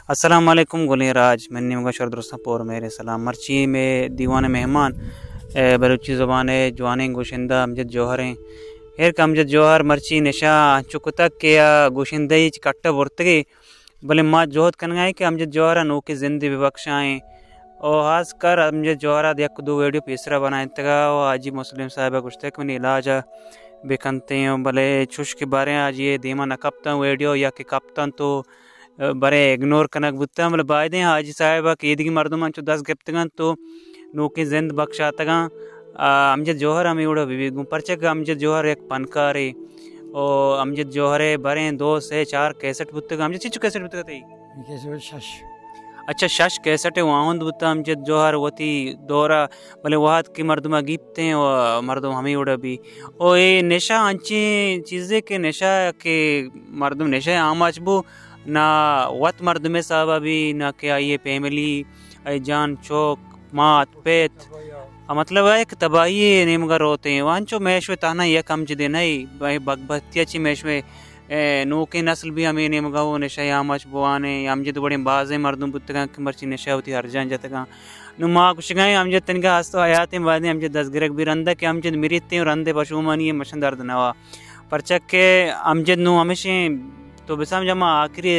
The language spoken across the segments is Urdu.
السلام علیکم گلی راج میں نیم گشر درستہ پور میرے سلام مرچی میں دیوان مہمان بلوچی زبان جوانے گوشندہ امجد جوہر ہیں ہیر کا امجد جوہر مرچی نشا چکتک کیا گوشندہی کٹا برتگی بلے ما جوہد کنگائیں کہ امجد جوہرہ نوکی زندی ببخشائیں اور خاص کر امجد جوہرہ دیکھ دو ویڈیو پیسرا بنائیں تگا اور آجی مسلم صاحبہ گشتک منی علاجہ بکنتے ہیں بلے چھوش کے بارے آج یہ دیما نکپتا ویڈیو یا کہ کپتاں تو برے اگنور کنک بودتا مطلب بائدیں حاجی صاحبہ کہ ایدگی مردمان چو 10 گپتگان تو نوکی زند بخشاتگان امجد جوہر ہمیں اوڑا بھی گوں پرچک امجد جوہر ایک پنکارے اور امجد جوہر بریں 2 سے 4 کیسٹ بودتا امجد چیچو کیسٹ بودتا تھی شش اچھا 6 کیسٹ واہند بودتا امجد جوہر وتی دورہ بلے وہات کی مردمہ گیپتے ہیں اور مردم ہمیں اوڑا بھی اور یہ نشہ انچی چیزیں کہ نشہ کہ مردم نشہ آماچ بو نہ وط مردم صاحبہ بھی نہ کہ آئیے فیملی آئی جان چوک مات پیت مطلب ہے کہ تباہی نیمگر ہوتے ہیں وانچو میشوے تانا یک امجدے نہیں بگبتیا چی میشوے نوکی نسل بھی ہمیں نیمگا ہو نشہ آماچ بوانے امجد بڑے بازیں مردم بودتگاں کہ مرچی نشہ ہوتی ہر جان جاتگاں نو ماں کشگائیں امجد تنگا ہستو حیاتیں بعدیں امجد 10 گرک بھی رندہ کہ امجد مریتے ہیں رندے پشومانی مشندرد نوا پرچک کہ امجد نو ہمیشہ تو بسام جمع آخری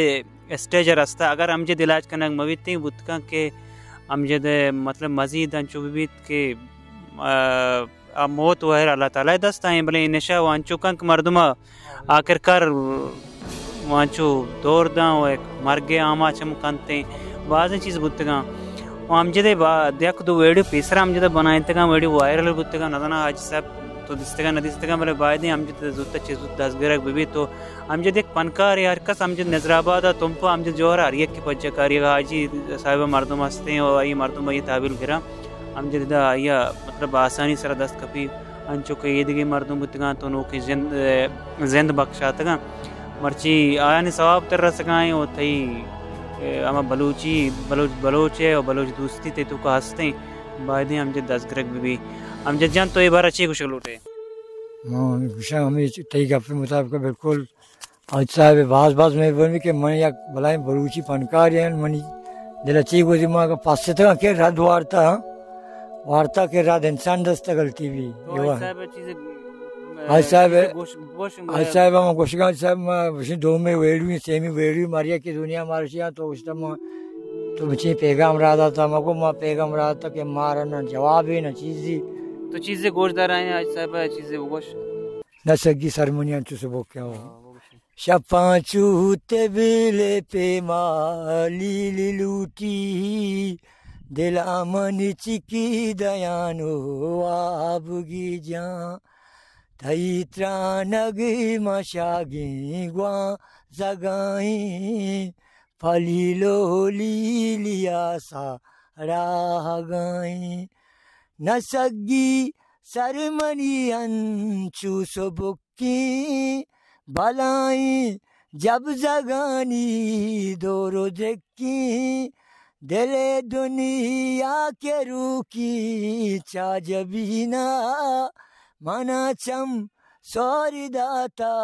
اسٹیج رستا اگر امجد علاج کنک مویتی بودکاں کہ امجد مطلب مزید انچو بیت کہ موت وحیر اللہ تعالی دست آئیں بلے نشہ وانچو کنک مردمہ آخر کر وانچو دور داں و ایک مرگے آما چم کنتے بعضیں چیز بودتگاں امجد دیکھ دو ویڈیو پیسرا امجد بنائیں تگاں ویڈیو وائرل بودتگاں نظرنا حاج صاحب تو دستگاں ندستگاں بلے بائدیں امجد زودتا چیز 10 گرک بھی تو امجد ایک پنکار ہے ہر کس امجد نظرآبادہ تمپا امجد جوہر ہر یک کی پجہ کاری حاجی صاحبہ مردم ہستے ہیں اور آئی مردم آئی تعبیل گرا امجد دا آئی مطلب آسانی سر دست کپی انچو کہ ایدگی مردم بودتگاں تو نوکی زند بخشاتگاں مرچی آیانی ثواب تر رسگائیں اور تھی اما بلوچ ہے اور بلوچ دوستی تے تو کا ہستے ہیں بائدیں امجد 10 گرک بھی امجد جان تو یہ بار اچھی خوش لوٹے خوشاں ہمیں تئی گپ مطابق بالکل آج صاحب بعض میں بولیں کہ من یک بلائیں بلوچی فنکار ہیں منی دل اچھی کو دماغ پاس سے تھا کہ رد وارتا کے رد انسان دست غلطی بھی آج صاحب ہم گوشگاں صاحب میں 2 میں ویڈیو سیمی ویڈیو ماریا کی دنیا مارشیاں تو اس طرح تو بچے پیغام رہا تھا مگو ماں پیغام رہا تھا کہ مارا نہ جواب ہے نہ چیزی تو چیزیں گوشت دار آئیں آج صاحب چیزیں گوشت نہ سگی سرمنیاں تو سے بوکیا ہو شپاں چوتے بیلے پہ مالی لوٹی دل آمنی چکی دیانو آبگی جان تھئی ترانگی مشاگی گواں زگائیں پھلی لولی لیا سا راہ گائیں نہ سگی سرمنی انچو سو بکی بلائیں جب زگانی دورو دکی دل دنیا کے روکی چا جبینا منا چم سوری داتا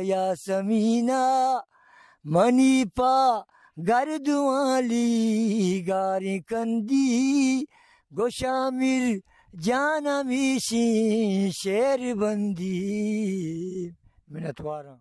یا سمینا منی پا گردوالی گاری کندی گوشامر جانا میشی شیر بندی منتوارا